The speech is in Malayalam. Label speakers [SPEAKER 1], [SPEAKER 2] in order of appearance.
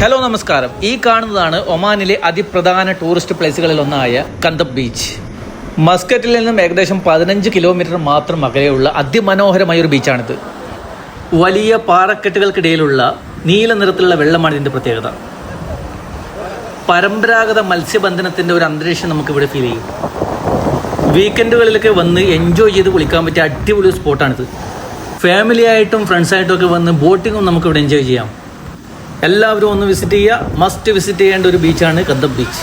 [SPEAKER 1] ഹലോ നമസ്കാരം. ഈ കാണുന്നതാണ് ഒമാനിലെ അതിപ്രധാന ടൂറിസ്റ്റ് പ്ലേസുകളിൽ ഒന്നായ കന്തബ് ബീച്ച്. മസ്കറ്റിൽ നിന്നും ഏകദേശം 15 കിലോമീറ്റർ മാത്രം അകലെയുള്ള അതിമനോഹരമായ ഒരു ബീച്ചാണിത്. വലിയ പാറക്കെട്ടുകൾക്കിടയിലുള്ള നീല നിറത്തിലുള്ള വെള്ളമാണ് ഇതിൻ്റെ പ്രത്യേകത. പരമ്പരാഗത മത്സ്യബന്ധനത്തിൻ്റെ ഒരു അന്തരീക്ഷം നമുക്കിവിടെ ഫീൽ ചെയ്യും. വീക്കെൻഡുകളിലൊക്കെ വന്ന് എൻജോയ് ചെയ്ത് കുളിക്കാൻ പറ്റിയ അടിപൊളി സ്പോട്ടാണിത്. ഫാമിലി ആയിട്ടും ഫ്രണ്ട്സായിട്ടും ഒക്കെ വന്ന് ബോട്ടിങ്ങും നമുക്കിവിടെ എൻജോയ് ചെയ്യാം. എല്ലാവരും ഒന്ന് വിസിറ്റ് ചെയ്യുക. മസ്റ്റ് വിസിറ്റ് ചെയ്യേണ്ട ഒരു ബീച്ചാണ് കന്തബ് ബീച്ച്.